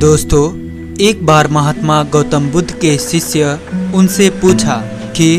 दोस्तों, एक बार महात्मा गौतम बुद्ध के शिष्य उनसे पूछा कि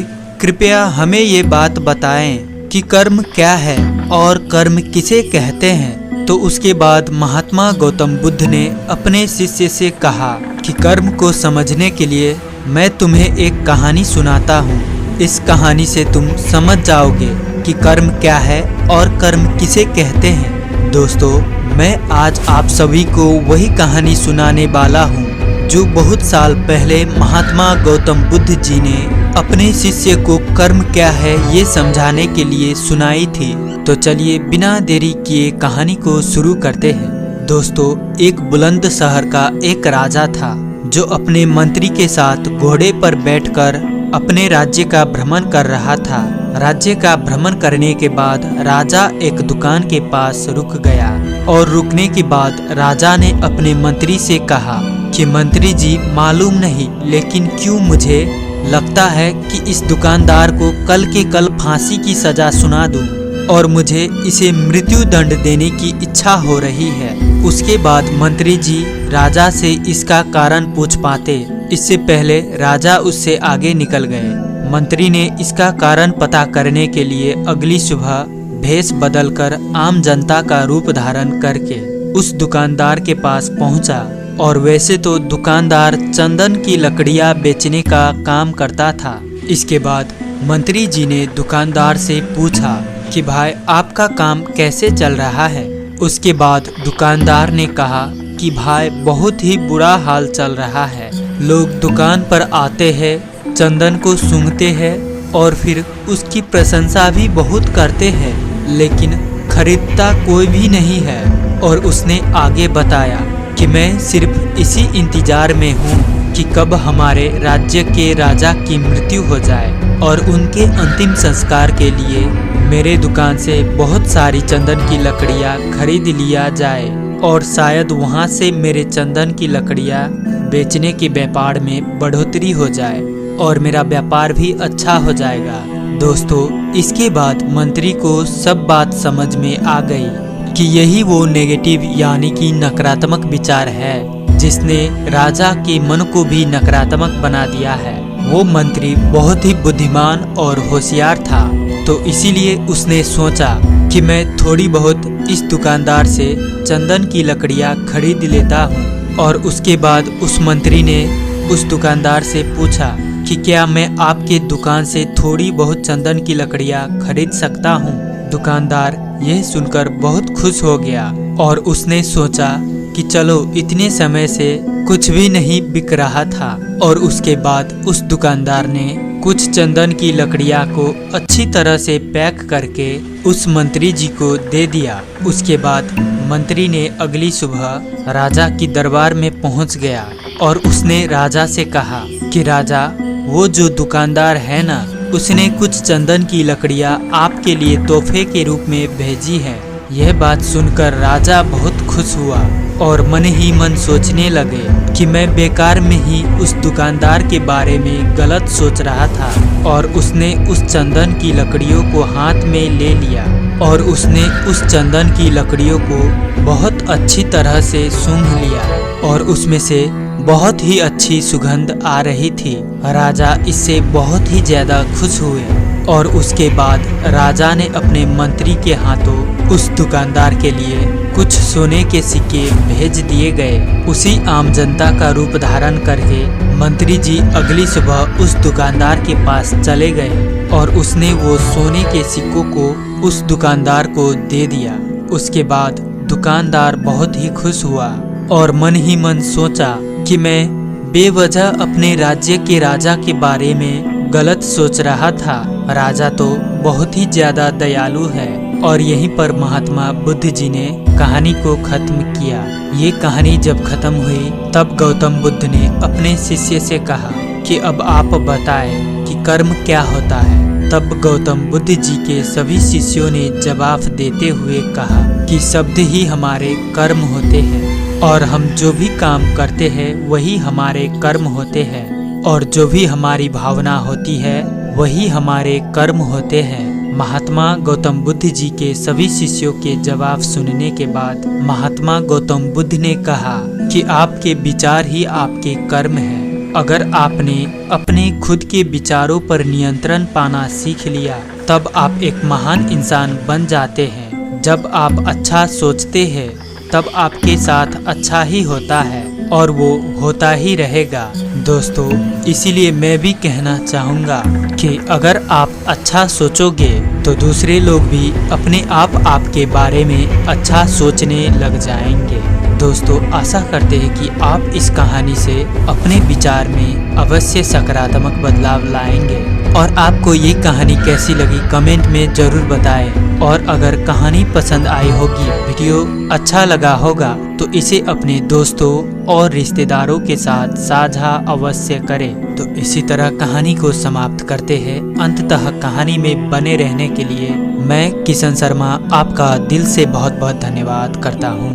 कृपया हमें ये बात बताएं कि कर्म क्या है और कर्म किसे कहते हैं। तो उसके बाद महात्मा गौतम बुद्ध ने अपने शिष्य से कहा कि कर्म को समझने के लिए मैं तुम्हें एक कहानी सुनाता हूँ। इस कहानी से तुम समझ जाओगे कि कर्म क्या है और कर्म किसे कहते हैं। दोस्तों, मैं आज आप सभी को वही कहानी सुनाने वाला हूँ जो बहुत साल पहले महात्मा गौतम बुद्ध जी ने अपने शिष्य को कर्म क्या है ये समझाने के लिए सुनाई थी। तो चलिए बिना देरी किए कहानी को शुरू करते हैं। दोस्तों, एक बुलंद शहर का एक राजा था जो अपने मंत्री के साथ घोड़े पर बैठकर अपने राज्य का भ्रमण कर रहा था। राज्य का भ्रमण करने के बाद राजा एक दुकान के पास रुक गया और रुकने के बाद राजा ने अपने मंत्री से कहा कि मंत्री जी, मालूम नहीं लेकिन क्यों मुझे लगता है कि इस दुकानदार को कल के कल फांसी की सजा सुना दूं और मुझे इसे मृत्यु दंड देने की इच्छा हो रही है। उसके बाद मंत्री जी राजा से इसका कारण पूछ पाते, इससे पहले राजा उससे आगे निकल गए। मंत्री ने इसका कारण पता करने के लिए अगली सुबह भेष बदलकर आम जनता का रूप धारण करके उस दुकानदार के पास पहुंचा। और वैसे तो दुकानदार चंदन की लकड़ियां बेचने का काम करता था। इसके बाद मंत्री जी ने दुकानदार से पूछा कि भाई, आपका काम कैसे चल रहा है। उसके बाद दुकानदार ने कहा कि भाई, बहुत ही बुरा हाल चल रहा है। लोग दुकान पर आते हैं, चंदन को सूंघते हैं और फिर उसकी प्रशंसा भी बहुत करते हैं, लेकिन खरीदता कोई भी नहीं है। और उसने आगे बताया कि मैं सिर्फ इसी इंतजार में हूँ कि कब हमारे राज्य के राजा की मृत्यु हो जाए और उनके अंतिम संस्कार के लिए मेरे दुकान से बहुत सारी चंदन की लकड़ियाँ खरीद लिया जाए और शायद वहाँ से मेरे चंदन की लकड़ियाँ बेचने के व्यापार में बढ़ोतरी हो जाए और मेरा व्यापार भी अच्छा हो जाएगा। दोस्तों, इसके बाद मंत्री को सब बात समझ में आ गई कि यही वो नेगेटिव यानी कि नकारात्मक विचार है जिसने राजा के मन को भी नकारात्मक बना दिया है। वो मंत्री बहुत ही बुद्धिमान और होशियार था, तो इसीलिए उसने सोचा कि मैं थोड़ी बहुत इस दुकानदार से चंदन की लकड़ियाँ खरीद लेता हूँ। और उसके बाद उस मंत्री ने उस दुकानदार से पूछा कि क्या मैं आपके दुकान से थोड़ी बहुत चंदन की लकड़ियाँ खरीद सकता हूँ। दुकानदार यह सुनकर बहुत खुश हो गया और उसने सोचा कि चलो, इतने समय से कुछ भी नहीं बिक रहा था। और उसके बाद उस दुकानदार ने कुछ चंदन की लकड़ियाँ को अच्छी तरह से पैक करके उस मंत्री जी को दे दिया। उसके बाद मंत्री ने अगली सुबह राजा की दरबार में पहुंच गया और उसने राजा से कहा कि राजा, वो जो दुकानदार है ना, उसने कुछ चंदन की लकड़ियाँ आपके लिए तोहफे के रूप में भेजी है। यह बात सुनकर राजा बहुत खुश हुआ और मन ही मन सोचने लगे कि मैं बेकार में ही उस दुकानदार के बारे में गलत सोच रहा था। और उसने उस चंदन की लकड़ियों को हाथ में ले लिया और उसने उस चंदन की लकड़ियों को बहुत अच्छी तरह से सूंघ लिया और उसमें से बहुत ही अच्छी सुगंध आ रही थी। राजा इससे बहुत ही ज्यादा खुश हुए और उसके बाद राजा ने अपने मंत्री के हाथों उस दुकानदार के लिए कुछ सोने के सिक्के भेज दिए गए। उसी आम जनता का रूप धारण करके मंत्री जी अगली सुबह उस दुकानदार के पास चले गए और उसने वो सोने के सिक्कों को उस दुकानदार को दे दिया। उसके बाद दुकानदार बहुत ही खुश हुआ और मन ही मन सोचा कि मैं बेवजह अपने राज्य के राजा के बारे में गलत सोच रहा था। राजा तो बहुत ही ज्यादा दयालु है। और यहीं पर महात्मा बुद्ध जी ने कहानी को खत्म किया। ये कहानी जब खत्म हुई तब गौतम बुद्ध ने अपने शिष्य से कहा कि अब आप बताएं कि कर्म क्या होता है। तब गौतम बुद्ध जी के सभी शिष्यों ने जवाब देते हुए कहा कि शब्द ही हमारे कर्म होते हैं और हम जो भी काम करते हैं वही हमारे कर्म होते हैं और जो भी हमारी भावना होती है वही हमारे कर्म होते हैं। महात्मा गौतम बुद्ध जी के सभी शिष्यों के जवाब सुनने के बाद महात्मा गौतम बुद्ध ने कहा कि आपके विचार ही आपके कर्म है। अगर आपने अपने खुद के विचारों पर नियंत्रण पाना सीख लिया तब आप एक महान इंसान बन जाते हैं। जब आप अच्छा सोचते हैं तब आपके साथ अच्छा ही होता है और वो होता ही रहेगा। दोस्तों, इसीलिए मैं भी कहना चाहूँगा कि अगर आप अच्छा सोचोगे तो दूसरे लोग भी अपने आप आपके बारे में अच्छा सोचने लग जाएंगे। दोस्तों, आशा करते हैं कि आप इस कहानी से अपने विचार में अवश्य सकारात्मक बदलाव लाएंगे। और आपको ये कहानी कैसी लगी कमेंट में ज़रूर बताएं। और अगर कहानी पसंद आई होगी, वीडियो अच्छा लगा होगा तो इसे अपने दोस्तों और रिश्तेदारों के साथ साझा अवश्य करें। तो इसी तरह कहानी को समाप्त करते हैं। अंततः कहानी में बने रहने के लिए मैं किशन शर्मा आपका दिल से बहुत बहुत धन्यवाद करता हूँ।